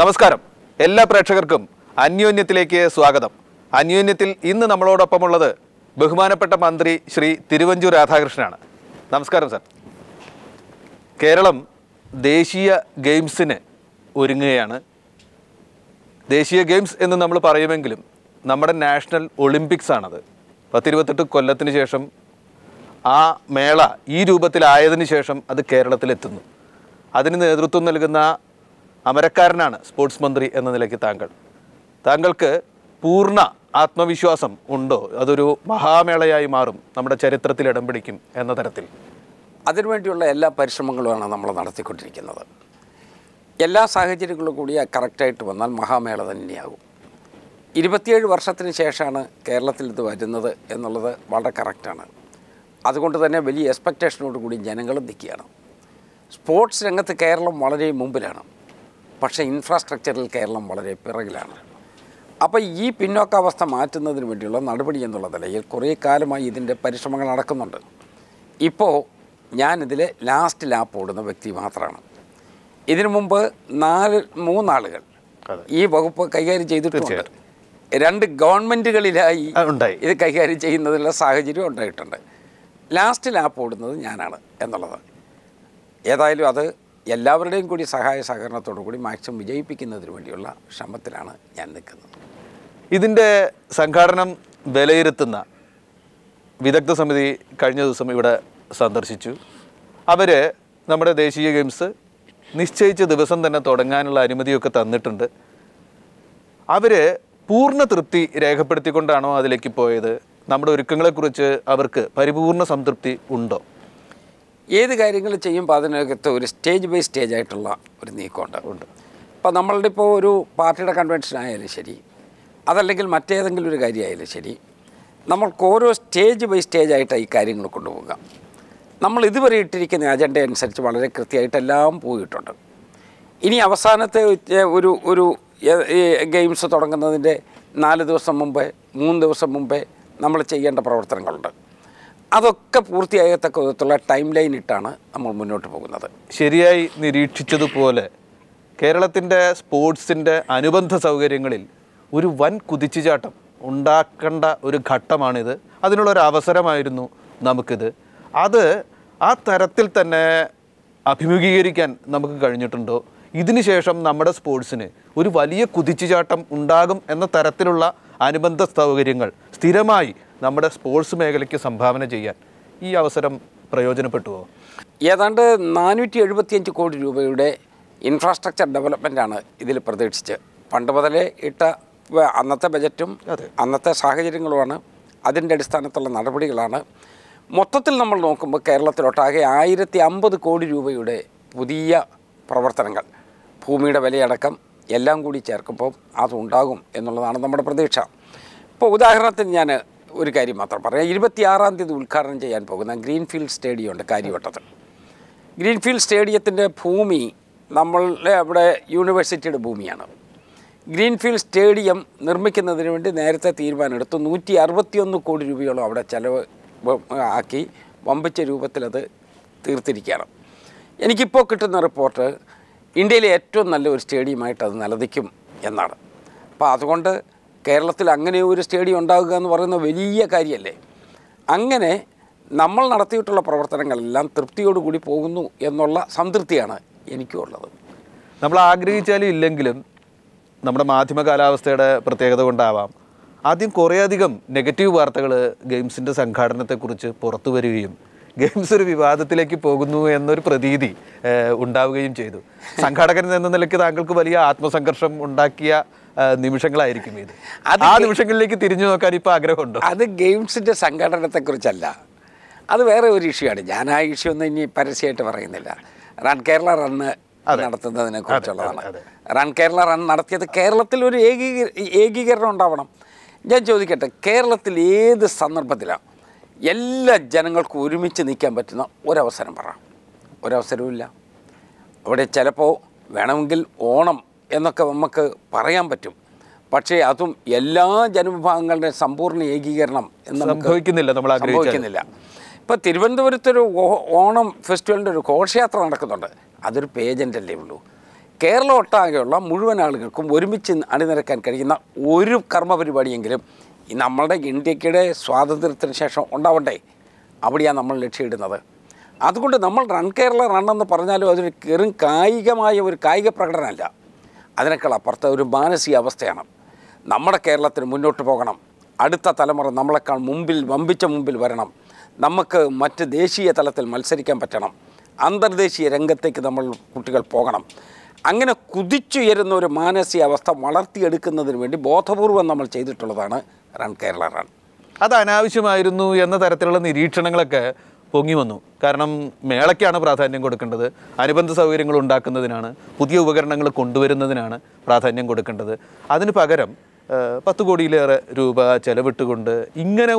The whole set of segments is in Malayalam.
നമസ്കാരം. എല്ലാ പ്രേക്ഷകർക്കും അന്യോന്യത്തിലേക്ക് സ്വാഗതം. അന്യോന്യത്തിൽ ഇന്ന് നമ്മളോടൊപ്പമുള്ളത് ബഹുമാനപ്പെട്ട മന്ത്രി ശ്രീ തിരുവഞ്ചൂർ രാധാകൃഷ്ണനാണ്. നമസ്കാരം സർ. കേരളം ദേശീയ ഗെയിംസിന് ഒരുങ്ങുകയാണ്. ദേശീയ ഗെയിംസ് എന്ന് നമ്മൾ പറയുമെങ്കിലും നമ്മുടെ നാഷണൽ ഒളിമ്പിക്സ് ആണത്. 10-28 കൊല്ലത്തിന് ശേഷം ആ മേള ഈ രൂപത്തിലായതിനു ശേഷം അത് കേരളത്തിലെത്തുന്നു. അതിന് നേതൃത്വം നൽകുന്ന അമരക്കാരനാണ് സ്പോർട്സ് മന്ത്രി എന്ന നിലയ്ക്ക് താങ്കൾക്ക് പൂർണ്ണ ആത്മവിശ്വാസം ഉണ്ടോ അതൊരു മഹാമേളയായി മാറും, നമ്മുടെ ചരിത്രത്തിൽ ഇടം പിടിക്കും എന്ന തരത്തിൽ? അതിനുവേണ്ടിയുള്ള എല്ലാ പരിശ്രമങ്ങളുമാണ് നമ്മൾ നടത്തിക്കൊണ്ടിരിക്കുന്നത്. എല്ലാ സാഹചര്യങ്ങളും കൂടി കറക്റ്റായിട്ട് വന്നാൽ മഹാമേള തന്നെയാകും. 27 വർഷത്തിന് ശേഷമാണ് കേരളത്തിൽ ഇത് വരുന്നത് എന്നുള്ളത് വളരെ കറക്റ്റാണ്. അതുകൊണ്ട് തന്നെ വലിയ എക്സ്പെക്റ്റേഷനോട് കൂടി ജനങ്ങളും നിൽക്കുകയാണ്. സ്പോർട്സ് രംഗത്ത് കേരളം വളരെ മുമ്പിലാണ്, പക്ഷേ ഇൻഫ്രാസ്ട്രക്ചറിൽ കേരളം വളരെ പിറകിലാണ്. അപ്പോൾ ഈ പിന്നോക്കാവസ്ഥ മാറ്റുന്നതിന് വേണ്ടിയുള്ള നടപടി എന്നുള്ള നിലയിൽ കുറേ കാലമായി ഇതിൻ്റെ പരിശ്രമങ്ങൾ നടക്കുന്നുണ്ട്. ഇപ്പോൾ ഞാനിതിൽ ലാസ്റ്റ് ലാപ്പ് ഓടുന്ന വ്യക്തി മാത്രമാണ്. ഇതിനു മുമ്പ് 3 ആളുകൾ ഈ വകുപ്പ് കൈകാര്യം ചെയ്തിട്ടുണ്ട്. 2 ഗവൺമെൻറ്റുകളിലായി ഇത് കൈകാര്യം ചെയ്യുന്നതിനുള്ള സാഹചര്യം ഉണ്ടായിട്ടുണ്ട്. ലാസ്റ്റ് ലാപ്പ് ഓടുന്നത് ഞാനാണ് എന്നുള്ളത്. ഏതായാലും അത് എല്ലാവരുടെയും കൂടി സഹായ സഹകരണത്തോടു കൂടി മാക്സിമം വിജയിപ്പിക്കുന്നതിന് വേണ്ടിയുള്ള ശ്രമത്തിലാണ് ഞാൻ നിൽക്കുന്നത്. ഇതിൻ്റെ സംഘാടനം വിലയിരുത്തുന്ന വിദഗ്ധ സമിതി കഴിഞ്ഞ ദിവസം ഇവിടെ സന്ദർശിച്ചു. അവർ നമ്മുടെ ദേശീയ ഗെയിംസ് നിശ്ചയിച്ച ദിവസം തന്നെ തുടങ്ങാനുള്ള അനുമതിയൊക്കെ തന്നിട്ടുണ്ട്. അവർ പൂർണ്ണ തൃപ്തി രേഖപ്പെടുത്തിക്കൊണ്ടാണോ അതിലേക്ക് പോയത്? നമ്മുടെ ഒരുക്കങ്ങളെക്കുറിച്ച് അവർക്ക് പരിപൂർണ സംതൃപ്തി ഉണ്ടോ? ഏത് കാര്യങ്ങൾ ചെയ്യുമ്പോൾ അതിനകത്ത് ഒരു സ്റ്റേജ് ബൈ സ്റ്റേജ് ആയിട്ടുള്ള ഒരു നീക്കമുണ്ട്. ഇപ്പോൾ നമ്മളുടെ ഇപ്പോൾ ഒരു പാർട്ടിയുടെ കൺവെൻഷൻ ആയാലും ശരി, അതല്ലെങ്കിൽ മറ്റേതെങ്കിലും ഒരു കാര്യമായാലും ശരി, നമ്മൾക്ക് ഓരോ സ്റ്റേജ് ബൈ സ്റ്റേജ് ആയിട്ടാണ് ഈ കാര്യങ്ങൾ കൊണ്ടുപോകുക. നമ്മൾ ഇതുവരെ ഇട്ടിരിക്കുന്ന അജണ്ട അനുസരിച്ച് വളരെ കൃത്യമായിട്ടെല്ലാം പോയിട്ടുണ്ട്. ഇനി അവസാനത്തെ ഒരു ഗെയിംസ് തുടങ്ങുന്നതിൻ്റെ 4 ദിവസം മുമ്പേ 3 ദിവസം മുമ്പേ നമ്മൾ ചെയ്യേണ്ട പ്രവർത്തനങ്ങളുണ്ട്. അതൊക്കെ പൂർത്തിയാകത്തക്ക വിധത്തുള്ള ടൈം ലൈൻ ഇട്ടാണ് നമ്മൾ മുന്നോട്ട് പോകുന്നത്. ശരിയായി നിരീക്ഷിച്ചതുപോലെ കേരളത്തിൻ്റെ സ്പോർട്സിൻ്റെ അനുബന്ധ സൗകര്യങ്ങളിൽ ഒരു വൻ കുതിച്ചുചാട്ടം ഉണ്ടാക്കേണ്ട ഒരു ഘട്ടമാണിത്. അതിനുള്ളൊരു അവസരമായിരുന്നു നമുക്കിത്. അത് ആ തരത്തിൽ തന്നെ അഭിമുഖീകരിക്കാൻ നമുക്ക് കഴിഞ്ഞിട്ടുണ്ടോ? ഇതിന് ശേഷം നമ്മുടെ സ്പോർട്സിന് ഒരു വലിയ കുതിച്ചുചാട്ടം ഉണ്ടാകും എന്ന തരത്തിലുള്ള അനുബന്ധ സൗകര്യങ്ങൾ സ്ഥിരമായി നമ്മുടെ സ്പോർട്സ് മേഖലയ്ക്ക് സംഭാവന ചെയ്യാൻ ഈ അവസരം പ്രയോജനപ്പെട്ടുവോ? ഏതാണ്ട് 475 കോടി രൂപയുടെ ഇൻഫ്രാസ്ട്രക്ചർ ഡെവലപ്മെൻറ്റാണ് ഇതിൽ പ്രതീക്ഷിച്ച് പണ്ട് മുതലേ ഇട്ട അന്നത്തെ ബജറ്റും അന്നത്തെ സാഹചര്യങ്ങളുമാണ്. അതിൻ്റെ അടിസ്ഥാനത്തിലുള്ള നടപടികളാണ്. മൊത്തത്തിൽ നമ്മൾ നോക്കുമ്പോൾ കേരളത്തിലൊട്ടാകെ 1050 കോടി രൂപയുടെ പുതിയ പ്രവർത്തനങ്ങൾ, ഭൂമിയുടെ വിലയടക്കം എല്ലാം കൂടി ചേർക്കുമ്പോൾ അതുണ്ടാകും എന്നുള്ളതാണ് നമ്മുടെ പ്രതീക്ഷ. ഇപ്പോൾ ഉദാഹരണത്തിന് ഞാൻ ഒരു കാര്യം മാത്രം പറയാം. 26-ാം തീയതി ഉദ്ഘാടനം ചെയ്യാൻ പോകുന്ന ഗ്രീൻഫീൽഡ് സ്റ്റേഡിയം ഉണ്ട് കാര്യവട്ടത്ത്. ഗ്രീൻഫീൽഡ് സ്റ്റേഡിയത്തിൻ്റെ ഭൂമി നമ്മളുടെ അവിടെ യൂണിവേഴ്സിറ്റിയുടെ ഭൂമിയാണ്. ഗ്രീൻഫീൽഡ് സ്റ്റേഡിയം നിർമ്മിക്കുന്നതിന് വേണ്ടി നേരത്തെ തീരുമാനമെടുത്തു. 161 കോടി രൂപയോളം അവിടെ ചെലവ് ആക്കി വമ്പിച്ച രൂപത്തിലത് തീർത്തിരിക്കുകയാണ്. എനിക്കിപ്പോൾ കിട്ടുന്ന റിപ്പോർട്ട് ഇന്ത്യയിലെ ഏറ്റവും നല്ല ഒരു സ്റ്റേഡിയമായിട്ട് അത് നിലനിൽക്കും എന്നാണ്. അപ്പോൾ അതുകൊണ്ട് കേരളത്തിൽ അങ്ങനെ ഒരു സ്റ്റേഡിയം ഉണ്ടാകുക എന്ന് പറയുന്ന വലിയ കാര്യമല്ലേ. അങ്ങനെ നമ്മൾ നടത്തിയിട്ടുള്ള പ്രവർത്തനങ്ങളെല്ലാം തൃപ്തിയോടുകൂടി പോകുന്നു എന്നുള്ള സംതൃപ്തിയാണ് എനിക്കും ഉള്ളത്. നമ്മൾ ആഗ്രഹിച്ചാലും ഇല്ലെങ്കിലും നമ്മുടെ മാധ്യമ കാലാവസ്ഥയുടെ പ്രത്യേകത കൊണ്ടാവാം ആദ്യം കുറേയധികം നെഗറ്റീവ് വാർത്തകൾ ഗെയിംസിൻ്റെ സംഘാടനത്തെക്കുറിച്ച് പുറത്തു വരികയും ഗെയിംസ് ഒരു വിവാദത്തിലേക്ക് പോകുന്നു എന്നൊരു പ്രതീതി ഉണ്ടാവുകയും ചെയ്തു. സംഘാടകൻ എന്ന നിലയ്ക്ക് താങ്കൾക്ക് വലിയ ആത്മസംഘർഷം ഉണ്ടാക്കിയ നിമിഷങ്ങളായിരിക്കും ഇത്. ആ നിമിഷങ്ങളിലേക്ക് തിരിഞ്ഞു നോക്കാൻ ഇപ്പോൾ ആഗ്രഹമുണ്ടോ? അത് ഗെയിംസിൻ്റെ സംഘടനത്തെക്കുറിച്ചല്ല, അത് വേറെ ഒരു ഇഷ്യൂ ആണ്. ഞാൻ ആ ഇഷ്യൂ ഒന്നും ഇനി പരസ്യമായിട്ട് പറയുന്നില്ല. റൺ കേരള റണ്ണ് നടത്തുന്നതിനെ കുറിച്ചുള്ളതാണ്. റൺ കേരള റൺ നടത്തിയത് കേരളത്തിൽ ഒരു ഏകീകരണം ഉണ്ടാവണം. ഞാൻ ചോദിക്കട്ടെ, കേരളത്തിൽ ഏത് സന്ദർഭത്തിലാണ് എല്ലാ ജനങ്ങൾക്കും ഒരുമിച്ച് നിൽക്കാൻ പറ്റുന്ന ഒരവസരം പറ? ഒരവസരവുമില്ല. അവിടെ ചിലപ്പോൾ വേണമെങ്കിൽ ഓണം എന്നൊക്കെ നമുക്ക് പറയാൻ പറ്റും, പക്ഷേ അതും എല്ലാ ജനവിഭാഗങ്ങളുടെയും സമ്പൂർണ്ണ ഏകീകരണം എന്ന് സംഭവിക്കുന്നില്ല. ഇപ്പോൾ തിരുവനന്തപുരത്തൊരു ഓണം ഫെസ്റ്റിവലിൻ്റെ ഒരു ഘോഷയാത്ര നടക്കുന്നുണ്ട്. അതൊരു പേജൻ്റല്ലേ ഉള്ളൂ. കേരളം ഒട്ടാകെയുള്ള മുഴുവൻ ആളുകൾക്കും ഒരുമിച്ച് അണിനിരക്കാൻ കഴിയുന്ന ഒരു കർമ്മ പരിപാടിയെങ്കിലും ഈ നമ്മളുടെ ഇന്ത്യയുടെ സ്വാതന്ത്ര്യത്തിന് ശേഷം ഉണ്ടാവണ്ടേ. അവിടെയാണ് നമ്മൾ ലക്ഷ്യമിടുന്നത്. അതുകൊണ്ട് നമ്മൾ റൺ കേരള റൺ എന്ന് പറഞ്ഞാലും അതൊരു വെറും കായികമായ ഒരു കായിക പ്രകടനമല്ല. അതിനേക്കാൾ അപ്പുറത്തെ ഒരു മാനസിക അവസ്ഥയാണ്. നമ്മുടെ കേരളത്തിന് മുന്നോട്ട് പോകണം. അടുത്ത തലമുറ നമ്മളെക്കാൾ വമ്പിച്ച മുമ്പിൽ വരണം. നമുക്ക് മറ്റ് ദേശീയ തലത്തിൽ മത്സരിക്കാൻ പറ്റണം. അന്തർദേശീയ രംഗത്തേക്ക് നമ്മൾ കുട്ടികൾ പോകണം. അങ്ങനെ കുതിച്ചുയരുന്ന ഒരു മാനസികാവസ്ഥ വളർത്തിയെടുക്കുന്നതിന് വേണ്ടി ബോധപൂർവം നമ്മൾ ചെയ്തിട്ടുള്ളതാണ് റൺ കേരള റൺ. അത് അനാവശ്യമായിരുന്നു എന്ന തരത്തിലുള്ള നിരീക്ഷണങ്ങളൊക്കെ പൊങ്ങി വന്നു. കാരണം മേളയ്ക്കാണ് പ്രാധാന്യം കൊടുക്കേണ്ടത്, അനുബന്ധ സൗകര്യങ്ങൾ ഉണ്ടാക്കുന്നതിനാണ്, പുതിയ ഉപകരണങ്ങൾ കൊണ്ടുവരുന്നതിനാണ് പ്രാധാന്യം കൊടുക്കേണ്ടത്. അതിന് പകരം 10 കോടിയിലേറെ രൂപ ചെലവിട്ടുകൊണ്ട് ഇങ്ങനെ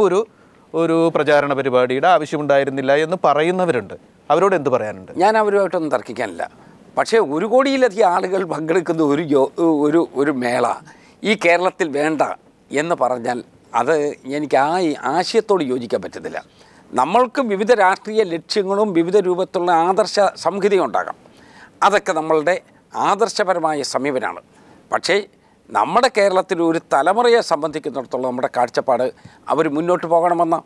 ഒരു പ്രചാരണ പരിപാടിയുടെ ആവശ്യമുണ്ടായിരുന്നില്ല എന്ന് പറയുന്നവരുണ്ട്. അവരോട് എന്ത് പറയാനുണ്ട്? ഞാൻ അവരുമായിട്ടൊന്നും തർക്കിക്കാനില്ല. പക്ഷേ 1 കോടിയിലധികം ആളുകൾ പങ്കെടുക്കുന്ന ഒരു മേള ഈ കേരളത്തിൽ വേണ്ട എന്ന് പറഞ്ഞാൽ അത് എനിക്ക് ആശയത്തോട് യോജിക്കാൻ പറ്റത്തില്ല. നമ്മൾക്ക് വിവിധ രാഷ്ട്രീയ ലക്ഷ്യങ്ങളും വിവിധ രൂപത്തിലുള്ള ആദർശ സംഹിതയും ഉണ്ടാകാം. അതൊക്കെ നമ്മളുടെ ആദർശപരമായ സമീപനമാണ്. പക്ഷേ നമ്മുടെ കേരളത്തിൽ ഒരു തലമുറയെ സംബന്ധിക്കുന്നിടത്തോളം നമ്മുടെ കാഴ്ചപ്പാട് അവർ മുന്നോട്ട് പോകണമെന്ന്,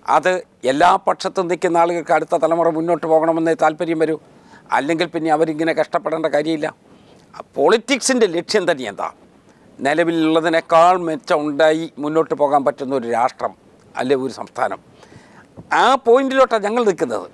അത് എല്ലാ പക്ഷത്തും നിൽക്കുന്ന ആളുകൾക്ക് അടുത്ത തലമുറ മുന്നോട്ട് പോകണമെന്നേ താല്പര്യം വരൂ. അല്ലെങ്കിൽ പിന്നെ അവരിങ്ങനെ കഷ്ടപ്പെടേണ്ട കാര്യമില്ല. പൊളിറ്റിക്സിൻ്റെ ലക്ഷ്യം തന്നെ എന്താ? നിലവിലുള്ളതിനേക്കാൾ മെച്ചം ഉണ്ടായി മുന്നോട്ട് പോകാൻ പറ്റുന്ന ഒരു രാഷ്ട്രം അല്ലെ ഒരു സംസ്ഥാനം. ആ പോയിന്റിലോട്ടാണ് ഞങ്ങൾ നിൽക്കുന്നത്.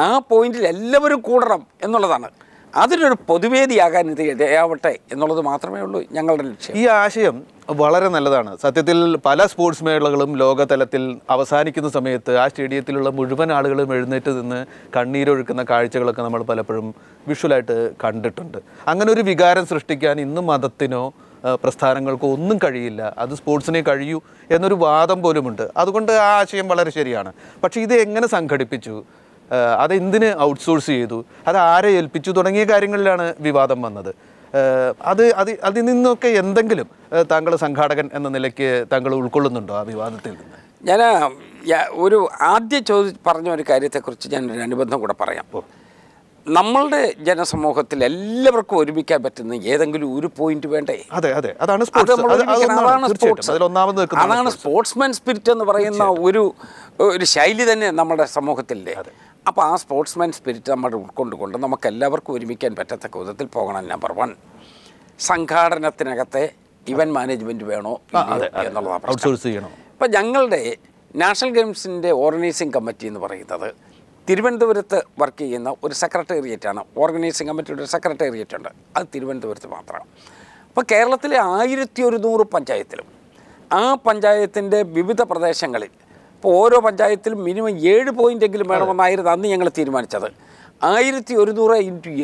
ആ പോയിന്റിൽ എല്ലാവരും കൂടണം എന്നുള്ളതാണ്. അതിനൊരു പൊതുവേദിയാകാൻ ഇത് ഇടയാവട്ടെ എന്നുള്ളത് മാത്രമേ ഉള്ളൂ ഞങ്ങളുടെ ലക്ഷ്യം. ഈ ആശയം വളരെ നല്ലതാണ്. സത്യത്തിൽ പല സ്പോർട്സ് മേളകളും ലോകതലത്തിൽ അവസാനിക്കുന്ന സമയത്ത് ആ സ്റ്റേഡിയത്തിലുള്ള മുഴുവൻ ആളുകളും എഴുന്നേറ്റ് നിന്ന് കണ്ണീരൊഴുക്കുന്ന കാഴ്ചകളൊക്കെ നമ്മൾ പലപ്പോഴും വിഷ്വലായിട്ട് കണ്ടിട്ടുണ്ട്. അങ്ങനെ ഒരു വികാരം സൃഷ്ടിക്കാൻ ഇന്നും മതത്തിനോ പ്രസ്ഥാനങ്ങൾക്കോ ഒന്നും കഴിയില്ല. അത് സ്പോർട്സിനെ കഴിയൂ എന്നൊരു വാദം പോലുമുണ്ട്. അതുകൊണ്ട് ആ ആശയം വളരെ ശരിയാണ്. പക്ഷേ ഇത് എങ്ങനെ സംഘടിപ്പിച്ചു, അതെന്തിന് ഔട്ട്സോഴ്സ് ചെയ്തു, അത് ആരെ ഏൽപ്പിച്ചു തുടങ്ങിയ കാര്യങ്ങളിലാണ് വിവാദം വന്നത്. അതിൽ നിന്നൊക്കെ എന്തെങ്കിലും താങ്കൾ സംഘാടകൻ എന്ന നിലയ്ക്ക് താങ്കൾ ഉൾക്കൊള്ളുന്നുണ്ടോ ആ വിവാദത്തിൽ നിന്ന്? ഞാൻ ഒരു ആദ്യം പറഞ്ഞ ഒരു കാര്യത്തെക്കുറിച്ച് ഞാനൊരു അനുബന്ധം കൂടെ പറയാം. നമ്മളുടെ ജനസമൂഹത്തിൽ എല്ലാവർക്കും ഒരുമിക്കാൻ പറ്റുന്ന ഏതെങ്കിലും ഒരു പോയിന്റ് വേണ്ടേ? അതാണ് സ്പോർട്സ്മാൻ സ്പിരിറ്റ് എന്ന് പറയുന്ന ഒരു ശൈലി തന്നെ നമ്മുടെ സമൂഹത്തിലെ. അപ്പോൾ ആ സ്പോർട്സ്മാൻ സ്പിരിറ്റ് നമ്മൾ ഉൾക്കൊണ്ടുകൊണ്ട് നമുക്ക് എല്ലാവർക്കും ഒരുമിക്കാൻ പറ്റത്തക്ക വിധത്തിൽ പോകണം. നമ്പർ 1, സംഘാടനത്തിനകത്തെ ഇവന്റ് മാനേജ്മെന്റ് വേണോ എന്നുള്ളതാണ്. ഇപ്പം ഞങ്ങളുടെ നാഷണൽ ഗെയിംസിൻ്റെ ഓർഗനൈസിംഗ് കമ്മിറ്റി എന്ന് പറയുന്നത് തിരുവനന്തപുരത്ത് വർക്ക് ചെയ്യുന്ന ഒരു സെക്രട്ടേറിയറ്റാണ്. ഓർഗനൈസിംഗ് കമ്മിറ്റിയുടെ ഒരു സെക്രട്ടേറിയറ്റ് ഉണ്ട്. അത് തിരുവനന്തപുരത്ത് മാത്രമാണ്. അപ്പോൾ കേരളത്തിലെ 1100 പഞ്ചായത്തിലും ആ പഞ്ചായത്തിൻ്റെ വിവിധ പ്രദേശങ്ങളിൽ ഇപ്പോൾ ഓരോ പഞ്ചായത്തിലും മിനിമം 7 പോയിൻ്റെങ്കിലും വേണമെന്നായിരുന്നു അന്ന് ഞങ്ങൾ തീരുമാനിച്ചത്. 1100 ×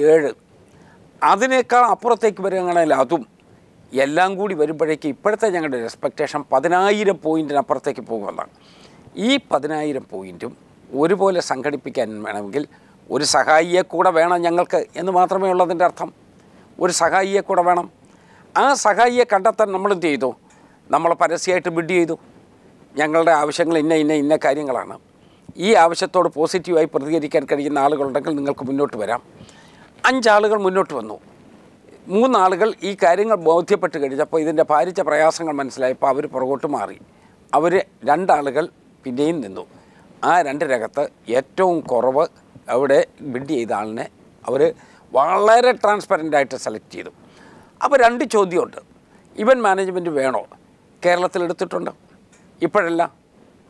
7 അതിനേക്കാൾ അപ്പുറത്തേക്ക് വരികയാണെങ്കിൽ അതും എല്ലാം കൂടി വരുമ്പോഴേക്ക് ഇപ്പോഴത്തെ ഞങ്ങളുടെ എക്സ്പെക്റ്റേഷൻ 10,000 പോയിൻറ്റിനപ്പുറത്തേക്ക് പോകുമെന്നാണ്. ഈ 10,000 പോയിൻറ്റും ഒരുപോലെ സംഘടിപ്പിക്കാൻ വേണമെങ്കിൽ ഒരു സഹായിയെ കൂടെ വേണം ഞങ്ങൾക്ക് എന്ന് മാത്രമേ ഉള്ളതിൻ്റെ അർത്ഥം. ഒരു സഹായിയെ കൂടെ വേണം. ആ സഹായിയെ കണ്ടെത്താൻ നമ്മളെന്ത് ചെയ്തു? നമ്മൾ പരസ്യമായിട്ട് ബിഡ് ചെയ്തു. ഞങ്ങളുടെ ആവശ്യങ്ങൾ ഇന്ന കാര്യങ്ങളാണ്. ഈ ആവശ്യത്തോട് പോസിറ്റീവായി പ്രതികരിക്കാൻ കഴിയുന്ന ആളുകളുണ്ടെങ്കിൽ നിങ്ങൾക്ക് മുന്നോട്ട് വരാം. 5 ആളുകൾ മുന്നോട്ട് വന്നു. 3 ആളുകൾ ഈ കാര്യങ്ങൾ ബോധ്യപ്പെട്ട് കഴിഞ്ഞപ്പോൾ ഇതിൻ്റെ ഭാരിച്ച പ്രയാസങ്ങൾ മനസ്സിലായപ്പോൾ അവർ പുറകോട്ട് മാറി. അവർ 2 ആളുകൾ പിന്നെയും നിന്നു. ആ 2-രകത്ത് ഏറ്റവും കുറവ് അവിടെ ബിഡ് ചെയ്ത ആളിനെ അവർ വളരെ ട്രാൻസ്പെറൻ്റായിട്ട് സെലക്ട് ചെയ്തു. അപ്പോൾ 2 ചോദ്യമുണ്ട്. ഇവൻറ്റ് മാനേജ്മെൻറ്റ് വേണോ? കേരളത്തിലെടുത്തിട്ടുണ്ട്. ഇപ്പോഴല്ല,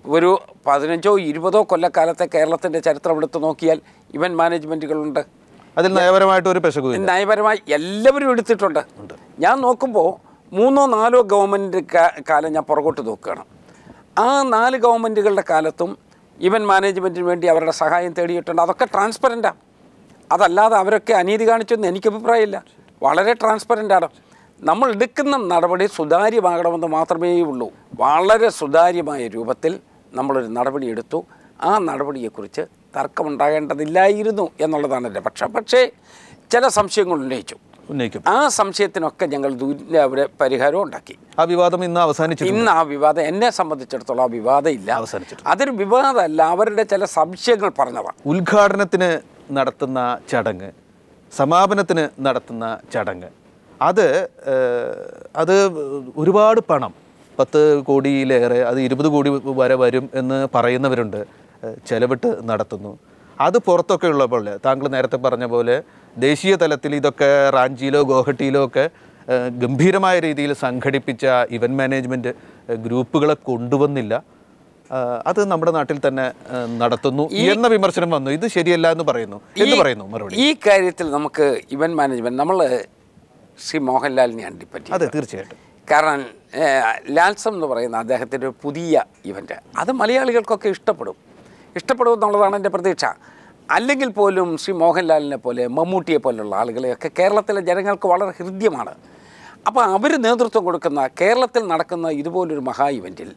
ഒരു 15-20 കൊല്ലക്കാലത്തെ കേരളത്തിൻ്റെ ചരിത്രം എടുത്ത് നോക്കിയാൽ ഇവൻറ്റ് മാനേജ്മെൻറ്റുകളുണ്ട്. അതിൽ നയപരമായിട്ടൊരു പെശകുമില്ല. നയപരമായി എല്ലാവരും എടുത്തിട്ടുണ്ട്. ഞാൻ നോക്കുമ്പോൾ 3-4 ഗവൺമെൻറ് കാലം ഞാൻ പുറകോട്ട് നോക്കുകയാണ്. ആ 4 ഗവൺമെൻറ്റുകളുടെ കാലത്തും ഇവൻറ്റ് മാനേജ്മെൻറ്റിന് വേണ്ടി അവരുടെ സഹായം തേടിയിട്ടുണ്ട്. അതൊക്കെ ട്രാൻസ്പെറൻറ്റാണ്. അതല്ലാതെ അവരൊക്കെ അനീതി കാണിച്ചൊന്നും എനിക്ക് അഭിപ്രായമില്ല. വളരെ ട്രാൻസ്പെറൻ്റാണ്. നമ്മൾ എടുക്കുന്ന നടപടി സുതാര്യമാകണമെന്ന് മാത്രമേ ഉള്ളൂ. വളരെ സുതാര്യമായ രൂപത്തിൽ നമ്മളൊരു നടപടി എടുത്തു. ആ നടപടിയെക്കുറിച്ച് തർക്കമുണ്ടാകേണ്ടതില്ലായിരുന്നു എന്നുള്ളതാണ് എൻ്റെ പക്ഷം. പക്ഷേ ചില സംശയങ്ങൾ ഉന്നയിക്കും. ആ സംശയത്തിനൊക്കെ ഞങ്ങൾ അവിടെ പരിഹാരം ഉണ്ടാക്കി. ആ വിവാദം ഇന്ന് അവസാനിച്ചു. ഇന്ന് ആ വിവാദം എന്നെ സംബന്ധിച്ചിടത്തോളം ആ വിവാദം ഇല്ല, അതൊരു വിവാദമല്ല. അവരുടെ ചില സംശയങ്ങൾ പറഞ്ഞതാണ്. ഉദ്ഘാടനത്തിന് നടത്തുന്ന ചടങ്ങ് സമാപനത്തിന് നടത്തുന്ന ചടങ്ങ് അത് ഒരുപാട് പണം 10 കോടിയിലേറെ, അത് 20 കോടി വരെ വരും എന്ന് പറയുന്നവരുണ്ട്, ചെലവിട്ട് നടത്തുന്നു. അത് പുറത്തൊക്കെ ഉള്ളപ്പോൾ താങ്കൾ നേരത്തെ പറഞ്ഞ പോലെ ദേശീയ തലത്തിൽ ഇതൊക്കെ റാഞ്ചിയിലോ ഗോഹട്ടിയിലോ ഒക്കെ ഗംഭീരമായ രീതിയിൽ സംഘടിപ്പിച്ച ഇവൻറ്റ് മാനേജ്മെൻറ്റ് ഗ്രൂപ്പുകളെ കൊണ്ടുവന്നില്ല. അത് നമ്മുടെ നാട്ടിൽ തന്നെ നടത്തുന്നു എന്ന വിമർശനം വന്നു. ഇത് ശരിയല്ല എന്ന് പറയുന്നു മറുപടി. ഈ കാര്യത്തിൽ നമുക്ക് ഇവൻറ്റ് മാനേജ്മെൻറ്റ് നമ്മൾ ശ്രീ മോഹൻലാലിനെയാണ് ഡിപ്പെൻഡ് ചെയ്യുന്നത്. അതെ, തീർച്ചയായിട്ടും. കാരണം ലാൽസം എന്ന് പറയുന്ന അദ്ദേഹത്തിൻ്റെ ഒരു പുതിയ ഇവൻറ്റ് അത് മലയാളികൾക്കൊക്കെ ഇഷ്ടപ്പെടും എന്നുള്ളതാണ് എൻ്റെ പ്രതീക്ഷ. അല്ലെങ്കിൽ പോലും ശ്രീ മോഹൻലാലിനെ പോലെ മമ്മൂട്ടിയെ പോലുള്ള ആളുകളെയൊക്കെ കേരളത്തിലെ ജനങ്ങൾക്ക് വളരെ ഹൃദ്യമാണ്. അപ്പോൾ അവർ നേതൃത്വം കൊടുക്കുന്ന കേരളത്തിൽ നടക്കുന്ന ഇതുപോലൊരു മഹാ ഇവൻറ്റിൽ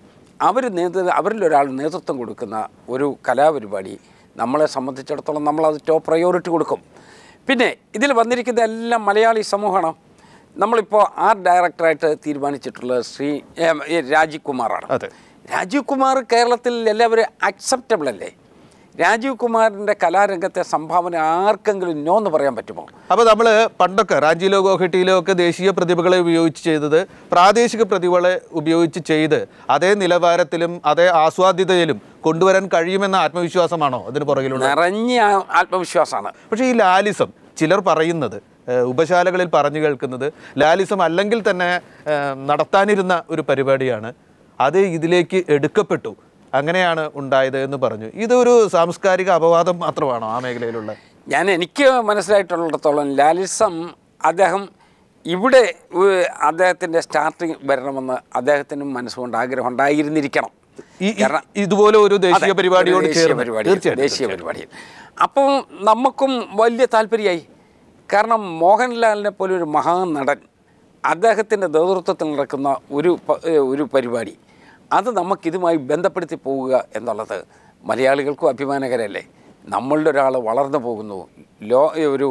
അവരിലൊരാൾ നേതൃത്വം കൊടുക്കുന്ന ഒരു കലാപരിപാടി നമ്മളെ സംബന്ധിച്ചിടത്തോളം നമ്മളത് ടോപ്പ് പ്രയോറിറ്റി കൊടുക്കും. പിന്നെ ഇതിൽ വന്നിരിക്കുന്ന എല്ലാം മലയാളി സമൂഹമാണ്. നമ്മളിപ്പോൾ ആർട്ട് ഡയറക്ടറായിട്ട് തീരുമാനിച്ചിട്ടുള്ളത് ശ്രീ രാജീവ് കുമാറാണ്. രാജീവ് കുമാർ കേരളത്തിൽ എല്ലാവരും അക്സെപ്റ്റബിൾ അല്ലേ? രാജീവ് കുമാറിൻ്റെ കലാരംഗത്തെ സംഭാവന ആർക്കെങ്കിലും നോ എന്ന് പറയാൻ പറ്റുമോ? അപ്പോൾ നമ്മൾ പണ്ടൊക്കെ റാഞ്ചിയിലോ ഗോഹട്ടിയിലോ ഒക്കെ ദേശീയ പ്രതിഭകളെ ഉപയോഗിച്ച് ചെയ്തത് പ്രാദേശിക പ്രതിഭകളെ ഉപയോഗിച്ച് ചെയ്ത് അതേ നിലവാരത്തിലും അതേ ആസ്വാദ്യതയിലും കൊണ്ടുവരാൻ കഴിയുമെന്ന ആത്മവിശ്വാസമാണോ അതിന് പുറകിലുള്ള? നിറഞ്ഞ ആത്മവിശ്വാസമാണ്. പക്ഷേ ഈ ലാലിസം ചിലർ പറയുന്നത്, ഉപശാലകളിൽ പറഞ്ഞു കേൾക്കുന്നത്, ലാലിസം അല്ലെങ്കിൽ തന്നെ നടത്താനിരുന്ന ഒരു പരിപാടിയാണ്, അത് ഇതിലേക്ക് എടുക്കപ്പെട്ടു, അങ്ങനെയാണ് ഉണ്ടായത് എന്ന് പറഞ്ഞു. ഇതൊരു സാംസ്കാരിക അപവാദം മാത്രമാണോ ആ മേഖലയിലുള്ള? എനിക്ക് മനസ്സിലായിട്ടുള്ളിടത്തോളം ലാലിസം അദ്ദേഹം ഇവിടെ അദ്ദേഹത്തിൻ്റെ സ്റ്റാർട്ടിങ് വരണമെന്ന് അദ്ദേഹത്തിനും മനസ്സുകൊണ്ട് ആഗ്രഹം ഉണ്ടായിരുന്നിരിക്കണം. ഇതുപോലെ ഒരു ദേശീയ പരിപാടിയോട് ദേശീയ പരിപാടിയിൽ അപ്പം നമുക്കും വലിയ താല്പര്യമായി. കാരണം മോഹൻലാലിനെ പോലെ ഒരു മഹാനടൻ അദ്ദേഹത്തിൻ്റെ നേതൃത്വത്തിൽ നടക്കുന്ന ഒരു പരിപാടി അത് നമുക്കിതുമായി ബന്ധപ്പെടുത്തി പോവുക എന്നുള്ളത് മലയാളികൾക്കും അഭിമാനകരമല്ലേ? നമ്മളുടെ ഒരാൾ വളർന്നു പോകുന്നു, ഒരു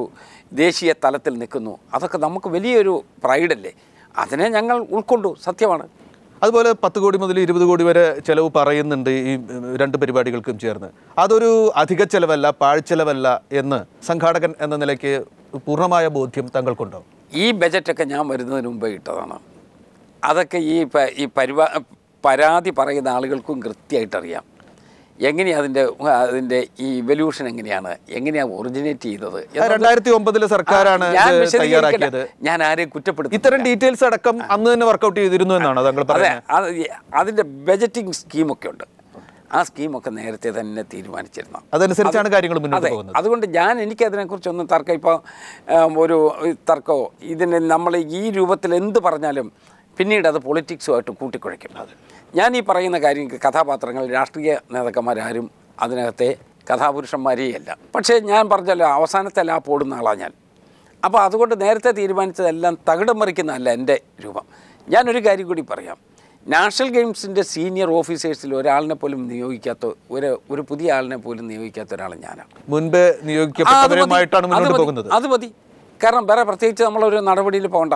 ദേശീയ തലത്തിൽ നിൽക്കുന്നു, അതൊക്കെ നമുക്ക് വലിയൊരു പ്രൈഡല്ലേ? അതിനെ ഞങ്ങൾ ഉൾക്കൊണ്ടു, സത്യമാണ്. അതുപോലെ 10 കോടി മുതൽ 20 കോടി വരെ ചിലവ് പറയുന്നുണ്ട് ഈ 2 പരിപാടികൾക്കും ചേർന്ന്. അതൊരു അധിക ചെലവല്ല, പാഴ്ചെലവല്ല എന്ന് സംഘാടകൻ എന്ന നിലയ്ക്ക് പൂർണ്ണമായ ബോധ്യം താങ്കൾക്കുണ്ടോ? ഈ ബജറ്റൊക്കെ ഞാൻ വരുന്നതിന് മുമ്പേ ഇട്ടതാണ്. അതൊക്കെ ഈ പരാതി പറയുന്ന ആളുകൾക്കും കൃത്യമായിട്ടറിയാം എങ്ങനെയാണ് അതിൻ്റെ ഈ ഇവല്യൂഷൻ എങ്ങനെയാണ് ഒറിജിനേറ്റ് ചെയ്തത്. 2009 സർക്കാരാണ് തയ്യാറാക്കിയത്. ഞാൻ ആരെയും കുറ്റപ്പെടുത്തി ഇത്തരം ഡീറ്റെയിൽസ് അടക്കം അന്ന് തന്നെ വർക്കൗട്ട് ചെയ്തിരുന്നു എന്നാണ് താങ്കൾ പറയുന്നത്? അതിൻ്റെ ബജറ്റിംഗ് സ്കീമൊക്കെ ഉണ്ട്. ആ സ്കീമൊക്കെ നേരത്തെ തന്നെ തീരുമാനിച്ചിരുന്നു. അതനുസരിച്ചാണ് കാര്യങ്ങൾ മുന്നോട്ട് പോകുന്നത്. അതുകൊണ്ട് എനിക്കതിനെക്കുറിച്ചൊന്നും ഒരു തർക്കമോ ഇതിന് നമ്മൾ ഈ രൂപത്തിൽ എന്ത് പറഞ്ഞാലും പിന്നീട് അത് പൊളിറ്റിക്സുമായിട്ട് കൂട്ടിക്കുഴയ്ക്കും. ഞാൻ ഈ പറയുന്ന കാര്യം കഥാപാത്രങ്ങൾ രാഷ്ട്രീയ നേതാക്കന്മാരാരും അതിനകത്തെ കഥാപുരുഷന്മാരെയല്ല. പക്ഷേ ഞാൻ പറഞ്ഞല്ലോ, അവസാനത്തെ ലാപ്പ് ഓടുന്ന ആളാണ് ഞാൻ. അപ്പോൾ അതുകൊണ്ട് നേരത്തെ തീരുമാനിച്ചതെല്ലാം തകിടം മറിക്കുന്നതല്ല എൻ്റെ രൂപം. ഞാനൊരു കാര്യം കൂടി പറയാം. നാഷണൽ ഗെയിംസിൻ്റെ സീനിയർ ഓഫീസേഴ്സിൽ ഒരാളിനെ പോലും നിയോഗിക്കാത്ത ഒരു പുതിയ ആളിനെ പോലും നിയോഗിക്കാത്ത ഒരാൾ ഞാനാണ്. മുൻപ് നിയോഗിക്കപ്പെട്ടവരുമായിട്ടാണ് മുന്നോട്ട് പോകുന്നത്. അത് മതി. കാരണം വേറെ പ്രത്യേകിച്ച് നമ്മളൊരു നടപടിയിൽ പോകണ്ട.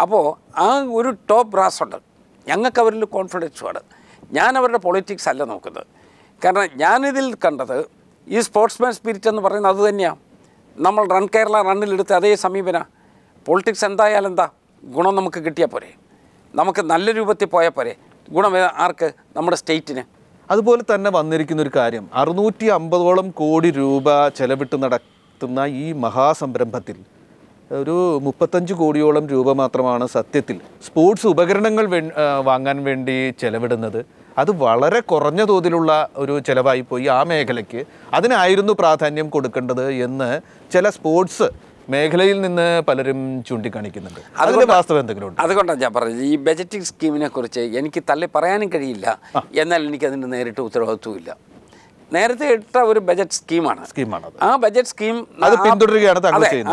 അപ്പോൾ ആ ഒരു ടോപ്പ് ബ്രാസ് ഉണ്ട്, ഞങ്ങൾക്ക് അവരിൽ കോൺഫിഡൻസുമാണ്. ഞാൻ അവരുടെ പൊളിറ്റിക്സ് അല്ല നോക്കുന്നത്. കാരണം ഞാനിതിൽ കണ്ടത് ഈ സ്പോർട്സ്മാൻ സ്പിരിറ്റ് എന്ന് പറയുന്നത് അത് തന്നെയാണ്. നമ്മൾ റൺ കേരള റണ്ണിലെടുത്ത് അതേ സമീപന. പൊളിറ്റിക്സ് എന്തായാലും എന്താ ഗുണം നമുക്ക് കിട്ടിയാൽ പോരെ, നമുക്ക് നല്ല രൂപത്തിൽ പോയാൽ പോരെ. ഗുണം ആർക്ക്? നമ്മുടെ സ്റ്റേറ്റിന്. അതുപോലെ തന്നെ വന്നിരിക്കുന്ന ഒരു കാര്യം, 650ഓളം കോടി രൂപ ചെലവിട്ട് നടത്തുന്ന ഈ മഹാസംരംഭത്തിൽ ഒരു 35 കോടിയോളം രൂപ മാത്രമാണ് സത്യത്തിൽ സ്പോർട്സ് ഉപകരണങ്ങൾ വാങ്ങാൻ വേണ്ടി ചെലവിടുന്നത്. അത് വളരെ കുറഞ്ഞ തോതിലുള്ള ഒരു ചെലവായിപ്പോയി ആ മേഖലയ്ക്ക്. അതിനായിരുന്നു പ്രാധാന്യം കൊടുക്കേണ്ടത് എന്ന് ചില സ്പോർട്സ് മേഖലയിൽ നിന്ന് പലരും ചൂണ്ടിക്കാണിക്കുന്നുണ്ട്. അതിൻ്റെ വാസ്തവം എന്തെങ്കിലും ഉണ്ട്? അതുകൊണ്ടാണ് ഞാൻ പറഞ്ഞത്, ഈ ബജറ്റിംഗ് സ്കീമിനെ കുറിച്ച് എനിക്ക് തള്ളി പറയാനും കഴിയില്ല. എന്നാൽ എനിക്കതിൻ്റെ നേരിട്ട് ഉത്തരവാദിത്വമില്ല. നേരത്തെ ഇട്ട ഒരു ബജറ്റ് സ്കീമാണ്. ആ ബജറ്റ് സ്കീം പിന്തുടരുകയാണ്.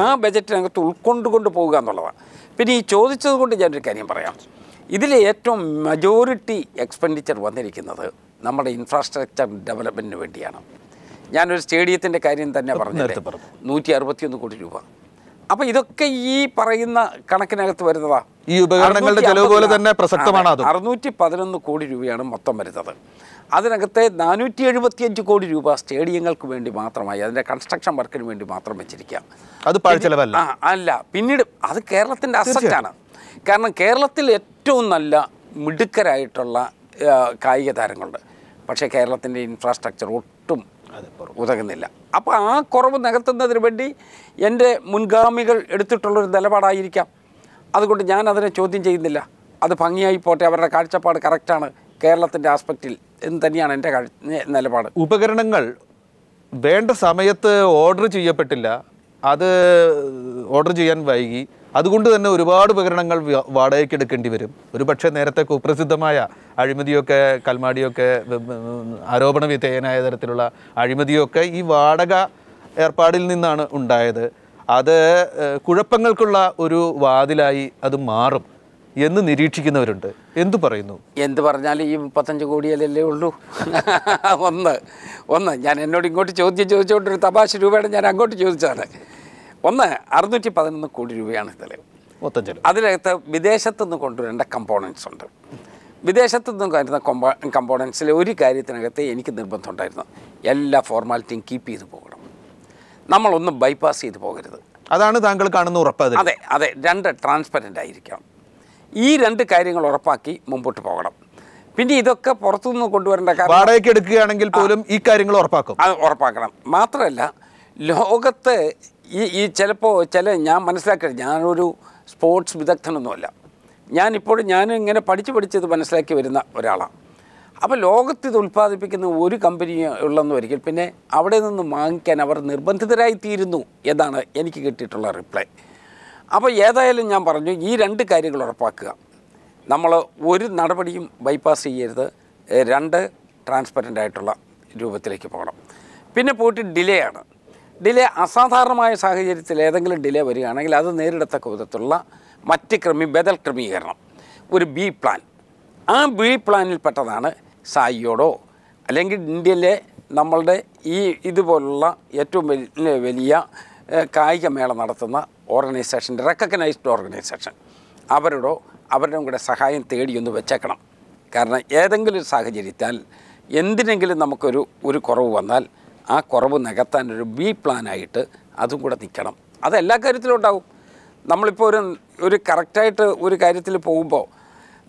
ആ ബജറ്റിനകത്ത് ഉൾക്കൊണ്ടുകൊണ്ട് പോവുക എന്നുള്ളതാണ്. പിന്നെ ഈ ചോദിച്ചത് കൊണ്ട് ഞാനൊരു കാര്യം പറയാം. ഇതിൽ ഏറ്റവും മജോറിറ്റി എക്സ്പെൻഡിച്ചർ വന്നിരിക്കുന്നത് നമ്മുടെ ഇൻഫ്രാസ്ട്രക്ചർ ഡെവലപ്മെൻറ്റിന് വേണ്ടിയാണ്. ഞാനൊരു സ്റ്റേഡിയത്തിൻ്റെ കാര്യം തന്നെ പറഞ്ഞത് 161 കോടി രൂപ. അപ്പോൾ ഇതൊക്കെ ഈ പറയുന്ന കണക്കിനകത്ത് വരുന്നതാ. ഈ ഉപകരണങ്ങളുടെ ചെലവ് പോലെ തന്നെ പ്രസക്തമാണ്. 611 കോടി രൂപയാണ് മൊത്തം വരുന്നത്. അതിനകത്തെ 475 കോടി രൂപ സ്റ്റേഡിയങ്ങൾക്ക് വേണ്ടി മാത്രമായി, അതിൻ്റെ കൺസ്ട്രക്ഷൻ വർക്കിന് വേണ്ടി മാത്രം വെച്ചിരിക്കുക. അത് പാഴ്ചെലവല്ല. അല്ല, പിന്നീട് അത് കേരളത്തിൻ്റെ അസറ്റാണ്. കാരണം കേരളത്തിൽ ഏറ്റവും നല്ല മിടുക്കരായിട്ടുള്ള കായിക താരങ്ങളുണ്ട്. പക്ഷേ കേരളത്തിൻ്റെ ഇൻഫ്രാസ്ട്രക്ചർ ഒട്ടും ഉതകുന്നില്ല. അപ്പോൾ ആ കുറവ് നികത്തുന്നതിന് വേണ്ടി എൻ്റെ മുൻഗാമികൾ എടുത്തിട്ടുള്ളൊരു നിലപാടായിരിക്കാം. അതുകൊണ്ട് ഞാൻ അതിനെ ചോദ്യം ചെയ്യുന്നില്ല. അത് ഭംഗിയായി പോട്ടെ, അവരുടെ കാഴ്ചപ്പാട് കറക്റ്റാണ് കേരളത്തിൻ്റെ ആസ്പെക്റ്റിൽ എന്ന് തന്നെയാണ് എൻ്റെ നിലപാട്. ഉപകരണങ്ങൾ വേണ്ട സമയത്ത് ഓർഡർ ചെയ്യപ്പെട്ടില്ല, അത് ഓർഡർ ചെയ്യാൻ വൈകി. അതുകൊണ്ട് തന്നെ ഒരുപാട് ഉപകരണങ്ങൾ വാടകയ്ക്ക് എടുക്കേണ്ടി വരും. ഒരുപക്ഷെ നേരത്തെ കുപ്രസിദ്ധമായ അഴിമതിയൊക്കെ, കൽമാടിയൊക്കെ, ആരോപണ വിധേയനായ തരത്തിലുള്ള അഴിമതിയൊക്കെ ഈ വാടക ഏർപ്പാടിൽ നിന്നാണ് ഉണ്ടായത്. അത് കുഴപ്പങ്ങൾക്കുള്ള ഒരു വാതിലായി അത് മാറും എന്ന് നിരീക്ഷിക്കുന്നവരുണ്ട്. എന്തു പറയുന്നു? എന്ത് പറഞ്ഞാലും ഈ 35 കോടിയല്ലേ ഉള്ളൂ. ഒന്ന് ഞാൻ എന്നോട് ഇങ്ങോട്ട് ചോദിച്ചുകൊണ്ടൊരു തമാശ രൂപയാണ് ഞാൻ അങ്ങോട്ട് ചോദിച്ചതാണ്. 611 കോടി രൂപയാണ് ഇതിൽ മൊത്തം. അതിനകത്ത് വിദേശത്തുനിന്ന് കൊണ്ടുവരേണ്ട കമ്പോണൻസ് ഉണ്ട്. വിദേശത്തുനിന്ന് വരുന്ന കമ്പോണൻസിലെ ഒരു കാര്യത്തിനകത്ത് എനിക്ക് നിർബന്ധമുണ്ടായിരുന്നു, എല്ലാ ഫോർമാലിറ്റിയും കീപ്പ് ചെയ്ത് പോകണം, നമ്മളൊന്നും ബൈപ്പാസ് ചെയ്ത് പോകരുത്. അതാണ് താങ്കൾ കാണുന്ന ഉറപ്പ്. അതെ, 2 ട്രാൻസ്പെറൻ്റ് ആയിരിക്കണം. ഈ 2 കാര്യങ്ങൾ ഉറപ്പാക്കി മുമ്പോട്ട് പോകണം. പിന്നെ ഇതൊക്കെ പുറത്തുനിന്ന് കൊണ്ടുവരേണ്ട വാടകയ്ക്ക് എടുക്കുകയാണെങ്കിൽ പോലും ഈ കാര്യങ്ങൾ ഉറപ്പാക്കണം. മാത്രമല്ല, ലോകത്ത് ഈ ചിലപ്പോൾ ഞാൻ മനസ്സിലാക്കിയത്, ഞാനൊരു സ്പോർട്സ് വിദഗ്ധനൊന്നുമല്ല, ഞാൻ ഇങ്ങനെ പഠിച്ചത് മനസ്സിലാക്കി വരുന്ന ഒരാളാണ്. അപ്പോൾ ലോകത്ത് ഇത് ഉൽപ്പാദിപ്പിക്കുന്ന ഒരു കമ്പനി ഉള്ളെന്ന് ഒരിക്കൽ പിന്നെ അവിടെ നിന്ന് വാങ്ങിക്കാൻ അവർ നിർബന്ധിതരായി തീരുന്നു എന്നാണ് എനിക്ക് കിട്ടിയിട്ടുള്ള റിപ്ലൈ. അപ്പോൾ ഏതായാലും ഞാൻ പറഞ്ഞു, ഈ 2 കാര്യങ്ങൾ ഉറപ്പാക്കുക. നമ്മൾ ഒരു നടപടിയും ബൈപ്പാസ് ചെയ്യരുത്, 2 ട്രാൻസ്പെറൻ്റ് ആയിട്ടുള്ള രൂപത്തിലേക്ക് പോകണം. പിന്നെ പോയിട്ട് ഡിലേ ആണ്. ഡിലേ അസാധാരണമായ സാഹചര്യത്തിൽ ഏതെങ്കിലും ഡിലേ വരികയാണെങ്കിൽ അത് നേരിടത്തക്ക വിധത്തിലുള്ള മറ്റ് ബദൽ ക്രമീകരണം, ഒരു ബി പ്ലാൻ. ആ ബി പ്ലാനിൽപ്പെട്ടതാണ് സായിയോടോ അല്ലെങ്കിൽ ഇന്ത്യയിലെ നമ്മളുടെ ഈ ഇതുപോലുള്ള ഏറ്റവും വലിയ കായികമേള നടത്തുന്ന ഓർഗനൈസേഷൻ, റെക്കഗ്നൈസ്ഡ് ഓർഗനൈസേഷൻ, അവരുടെ കൂടെ സഹായം തേടിയൊന്ന് വെച്ചേക്കണം. കാരണം ഏതെങ്കിലും ഒരു സാഹചര്യത്താൽ എന്തിനെങ്കിലും നമുക്കൊരു കുറവ് വന്നാൽ ആ കുറവ് നികത്താനൊരു ബി പ്ലാനായിട്ട് അതും കൂടെ നിൽക്കണം. അതെല്ലാ കാര്യത്തിലും ഉണ്ടാകും. നമ്മളിപ്പോൾ ഒരു കറക്റ്റായിട്ട് ഒരു കാര്യത്തിൽ പോകുമ്പോൾ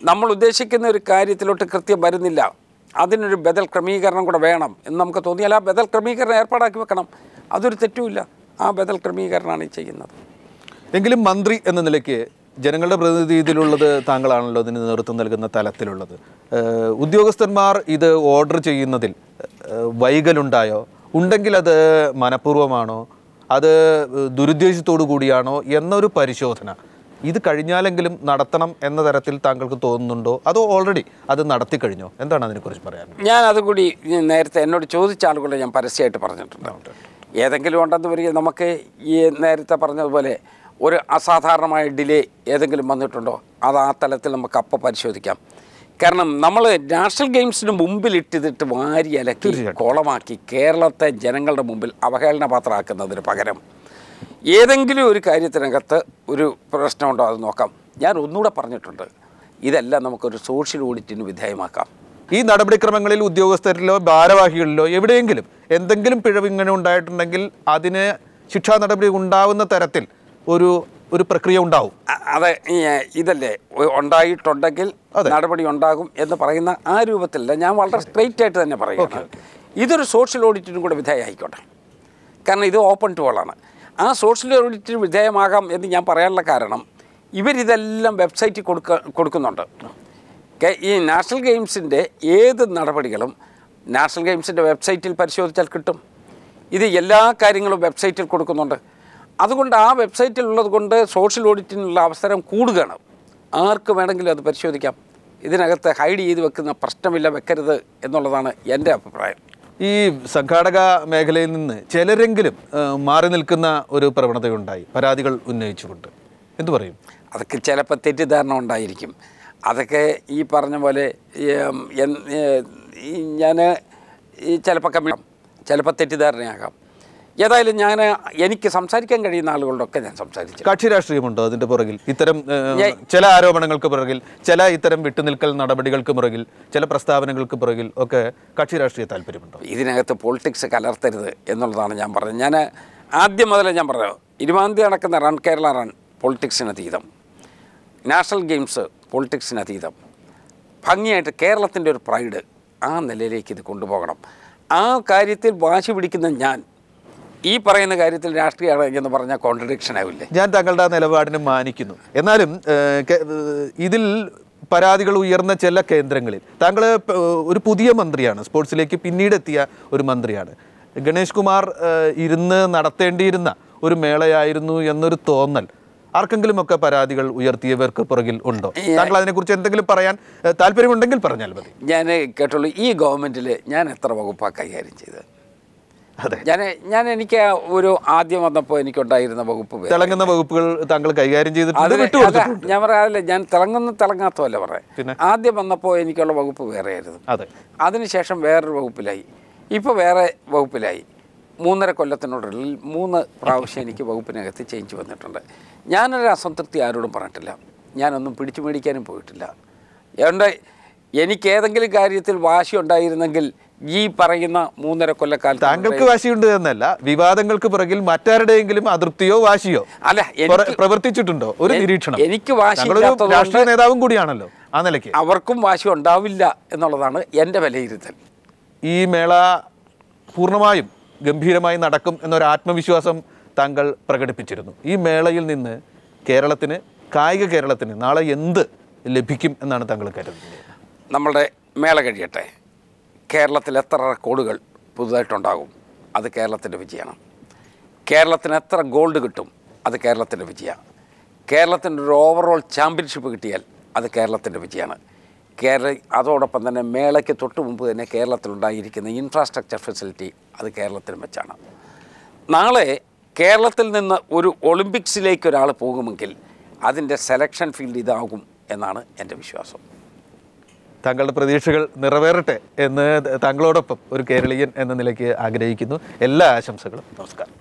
നമ്മൾ ഉദ്ദേശിക്കുന്ന ഒരു കാര്യത്തിലോട്ട് കൃത്യം വരുന്നില്ല, അതിനൊരു ബദൽ ക്രമീകരണം കൂടെ വേണം എന്ന് നമുക്ക് തോന്നിയാൽ ആ ബദൽ ക്രമീകരണം ഏർപ്പാടാക്കി വെക്കണം. അതൊരു തെറ്റുമില്ല. ആ ബദൽ ക്രമീകരണമാണ് ഈ ചെയ്യുന്നത്. എങ്കിലും മന്ത്രി എന്ന നിലയ്ക്ക് ജനങ്ങളുടെ പ്രതിനിധിയിലുള്ളത് താങ്കളാണല്ലോ അതിന് നേതൃത്വം നൽകുന്ന തലത്തിലുള്ളത്. ഉദ്യോഗസ്ഥന്മാർ ഇത് ഓർഡർ ചെയ്യുന്നതിൽ വൈകലുണ്ടായോ? ഉണ്ടെങ്കിൽ അത് മനഃപൂർവ്വമാണോ, അത് ദുരുദ്ദേശത്തോടു കൂടിയാണോ എന്നൊരു പരിശോധന ഇത് കഴിഞ്ഞാലെങ്കിലും നടത്തണം എന്ന തരത്തിൽ താങ്കൾക്ക് തോന്നുന്നുണ്ടോ, അതോ ഓൾറെഡി അത് നടത്തി കഴിഞ്ഞോ? എന്താണ് അതിനെക്കുറിച്ച് പറയാൻ? ഞാൻ അതുകൂടി നേരത്തെ എന്നോട് ചോദിച്ച ആളുകളെ ഞാൻ പരസ്യമായിട്ട് പറഞ്ഞിട്ടുണ്ട്. ഏതെങ്കിലും ഉണ്ടെന്ന് വരിക, നമുക്ക് ഈ നേരത്തെ പറഞ്ഞതുപോലെ ഒരു അസാധാരണമായ ഡിലേ ഏതെങ്കിലും വന്നിട്ടുണ്ടോ, അത് ആ തലത്തിൽ നമുക്ക് അപ്പം പരിശോധിക്കാം. കാരണം നമ്മൾ നാഷണൽ ഗെയിംസിന് മുമ്പിലിട്ടിട്ട് വാരി അലക്കി കോളമാക്കി കേരളത്തെ ജനങ്ങളുടെ മുമ്പിൽ അവഹേളന പാത്രമാക്കുന്നതിന് പകരം ഏതെങ്കിലും ഒരു കാര്യത്തിനകത്ത് ഒരു പ്രശ്നമുണ്ടോ അത് നോക്കാം. ഞാൻ ഒന്നുകൂടെ പറഞ്ഞിട്ടുണ്ട്, ഇതെല്ലാം നമുക്കൊരു സോഷ്യൽ ഓഡിറ്റിന് വിധേയമാക്കാം. ഈ നടപടിക്രമങ്ങളിൽ ഉദ്യോഗസ്ഥരിലോ ഭാരവാഹികളിലോ എവിടെയെങ്കിലും എന്തെങ്കിലും പിഴവ് ഇങ്ങനെ ഉണ്ടായിട്ടുണ്ടെങ്കിൽ അതിന് ശിക്ഷാ നടപടി ഉണ്ടാവുന്ന തരത്തിൽ ഒരു പ്രക്രിയ ഉണ്ടാവും. അതെ, ഇതല്ലേ ഉണ്ടായിട്ടുണ്ടെങ്കിൽ നടപടി ഉണ്ടാകും എന്ന് പറയുന്ന ആ രൂപത്തിലല്ല, ഞാൻ വളരെ സ്ട്രെയിറ്റ് ആയിട്ട് തന്നെ പറയുക. ഇതൊരു സോഷ്യൽ ഓഡിറ്റിനും കൂടെ വിധേയമായിക്കോട്ടെ. കാരണം ഇത് ഓപ്പൺ ടു ഓളാണ്. ആ സോഷ്യൽ ഓഡിറ്റിന് വിധേയമാകാം എന്ന് ഞാൻ പറയാനുള്ള കാരണം, ഇവരിതെല്ലാം വെബ്സൈറ്റിൽ കൊടുക്കുന്നുണ്ട്. ഈ നാഷണൽ ഗെയിംസിൻ്റെ ഏത് നടപടികളും നാഷണൽ ഗെയിംസിൻ്റെ വെബ്സൈറ്റിൽ പരിശോധിച്ചാൽ കിട്ടും. ഇത് എല്ലാ കാര്യങ്ങളും വെബ്സൈറ്റിൽ കൊടുക്കുന്നുണ്ട്. അതുകൊണ്ട് ആ വെബ്സൈറ്റിലുള്ളത് കൊണ്ട് സോഷ്യൽ ഓഡിറ്റിനുള്ള അവസരം കൂടുകയാണ്. ആർക്ക് വേണമെങ്കിലും അത് പരിശോധിക്കാം. ഇതിനകത്ത് ഹൈഡ് ചെയ്ത് വെക്കുന്ന പ്രശ്നമില്ല, വെക്കരുത് എന്നുള്ളതാണ് എൻ്റെ അഭിപ്രായം. ഈ സംഘാടക മേഖലയിൽ നിന്ന് ചിലരെങ്കിലും മാറി നിൽക്കുന്ന ഒരു പ്രവണതയുണ്ടായി, പരാതികൾ ഉന്നയിച്ചുകൊണ്ട്. എന്തു പറയും? അതൊക്കെ ചിലപ്പോൾ തെറ്റിദ്ധാരണ ഉണ്ടായിരിക്കും. അതൊക്കെ ഈ പറഞ്ഞ പോലെ ഞാൻ ഈ ചിലപ്പോൾ തെറ്റിദ്ധാരണയാകാം. ഏതായാലും എനിക്ക് സംസാരിക്കാൻ കഴിയുന്ന ആളുകളോടൊക്കെ ഞാൻ സംസാരിച്ചു. കക്ഷി രാഷ്ട്രീയമുണ്ടോ അതിൻ്റെ പുറകിൽ? ഇത്തരം ചില ആരോപണങ്ങൾക്ക് പുറകിൽ, ചില ഇത്തരം വിട്ടുനിൽക്കൽ നടപടികൾക്ക് പുറകിൽ, ചില പ്രസ്താവനകൾക്ക് പുറകിൽ ഒക്കെ കക്ഷി രാഷ്ട്രീയ താല്പര്യമുണ്ടോ? ഇതിനകത്ത് പൊളിറ്റിക്സ് കലർത്തരുത് എന്നുള്ളതാണ് ഞാൻ പറഞ്ഞത്. ഞാൻ ആദ്യം മുതലേ ഞാൻ പറഞ്ഞു, 20-ാം തീയതി നടക്കുന്ന റൺ കേരള റൺ പൊളിറ്റിക്സിന് അതീതം, നാഷണൽ ഗെയിംസ് പൊളിറ്റിക്സിന് അതീതം, ഭംഗിയായിട്ട് കേരളത്തിൻ്റെ ഒരു പ്രൈഡ് ആ നിലയിലേക്ക് ഇത് കൊണ്ടുപോകണം. ആ കാര്യത്തിൽ വാശി പിടിക്കുന്ന ഞാൻ ഈ പറയുന്ന കാര്യത്തിൽ രാഷ്ട്രീയമാണെന്ന് പറഞ്ഞാൽ കോൺട്രഡിക്ഷൻ ആവില്ലേ? ഞാൻ താങ്കളുടെ ആ നിലപാടിനെ മാനിക്കുന്നു. എന്നാലും ഇതിൽ പരാതികൾ ഉയർന്ന ചില കേന്ദ്രങ്ങളിൽ താങ്കൾ ഒരു പുതിയ മന്ത്രിയാണ്, സ്പോർട്സിലേക്ക് പിന്നീട് എത്തിയ ഒരു മന്ത്രിയാണ്. ഗണേഷ് കുമാർ ഇരുന്ന് നടത്തേണ്ടിയിരുന്ന ഒരു മേളയായിരുന്നു എന്നൊരു തോന്നൽ ആർക്കെങ്കിലുമൊക്കെ പരാതികൾ ഉയർത്തിയവർക്ക് പുറകിൽ ഉണ്ടോ? താങ്കൾ അതിനെക്കുറിച്ച് എന്തെങ്കിലും പറയാൻ താല്പര്യമുണ്ടെങ്കിൽ പറഞ്ഞാൽ മതി. ഞാൻ കേട്ടുള്ളൂ, ഈ ഗവൺമെൻറ്റിൽ ഞാൻ എത്ര വകുപ്പാണ് കൈകാര്യം ചെയ്തത്? അതെ, എനിക്ക് ഒരു ആദ്യം വന്നപ്പോൾ എനിക്കുണ്ടായിരുന്ന വകുപ്പ് തിളങ്ങുന്ന വകുപ്പുകൾ താങ്കൾ കൈകാര്യം ചെയ്തിട്ടുണ്ട്. ഞാൻ പറയാറില്ല, ഞാൻ തിളങ്ങാത്തതല്ല പറയാം. ആദ്യം വന്നപ്പോൾ എനിക്കുള്ള വകുപ്പ് വേറെയായിരുന്നു. അതിനുശേഷം വേറൊരു വകുപ്പിലായി, ഇപ്പോൾ വേറെ വകുപ്പിലായി. 3.5 കൊല്ലത്തിനുള്ളിൽ 3 പ്രാവശ്യം എനിക്ക് വകുപ്പിനകത്ത് ചേഞ്ച് വന്നിട്ടുണ്ട്. ഞാനൊരു അസംതൃപ്തി ആരോടും പറഞ്ഞിട്ടില്ല, ഞാനൊന്നും പിടിച്ചു മേടിക്കാനും പോയിട്ടില്ല. അതുകൊണ്ട് എനിക്ക് ഏതെങ്കിലും കാര്യത്തിൽ വാശി ഉണ്ടായിരുന്നെങ്കിൽ ഈ പറയുന്ന 3.5 കൊല്ലക്കാലത്ത് താങ്കൾക്ക് വാശിയുണ്ട് എന്നല്ല, വിവാദങ്ങൾക്ക് പുറകിൽ മറ്റാരുടെയെങ്കിലും അതൃപ്തിയോ വാശിയോ അല്ല പ്രവർത്തിച്ചിട്ടുണ്ടോ? ഒരു നിരീക്ഷണം. എനിക്ക് വാശി രാഷ്ട്രീയ നേതാവും കൂടിയാണല്ലോ, ആ നിലയ്ക്ക് അവർക്കും വാശി ഉണ്ടാവില്ല എന്നുള്ളതാണ് എൻ്റെ വിലയിരുത്തൽ. ഈ മേള പൂർണ്ണമായും ഗംഭീരമായി നടക്കും എന്നൊരു ആത്മവിശ്വാസം താങ്കൾ പ്രകടിപ്പിച്ചിരുന്നു. ഈ മേളയിൽ നിന്ന് കായിക കേരളത്തിന് നാളെ എന്ത് ലഭിക്കും എന്നാണ് താങ്കൾ കരുതുന്നത്? നമ്മളുടെ മേള കഴിയട്ടെ, കേരളത്തിൽ എത്ര റെക്കോർഡുകൾ പുതുതായിട്ടുണ്ടാകും, അത് കേരളത്തിൻ്റെ വിജയമാണ്. കേരളത്തിന് എത്ര ഗോൾഡ് കിട്ടും, അത് കേരളത്തിൻ്റെ വിജയമാണ്. കേരളത്തിൻ്റെ ഒരു ഓവറോൾ ചാമ്പ്യൻഷിപ്പ് കിട്ടിയാൽ അത് കേരളത്തിൻ്റെ വിജയമാണ്. അതോടൊപ്പം തന്നെ മേളയ്ക്ക് തൊട്ട് മുമ്പ് തന്നെ കേരളത്തിലുണ്ടായിരിക്കുന്ന ഇൻഫ്രാസ്ട്രക്ചർ ഫെസിലിറ്റി അത് കേരളത്തിന് വെച്ചാണ്. നാളെ കേരളത്തിൽ നിന്ന് ഒരു ഒളിമ്പിക്സിലേക്ക് ഒരാൾ പോകുമെങ്കിൽ അതിൻ്റെ സെലക്ഷൻ ഫീൽഡ് ഇതാകും എന്നാണ് എൻ്റെ വിശ്വാസം. താങ്കളുടെ പ്രതീക്ഷകൾ നിറവേറട്ടെ എന്ന് താങ്കളോടൊപ്പം ഒരു കേരളീയൻ എന്ന നിലയ്ക്ക് ആഗ്രഹിക്കുന്നു. എല്ലാ ആശംസകളും. നമസ്കാരം.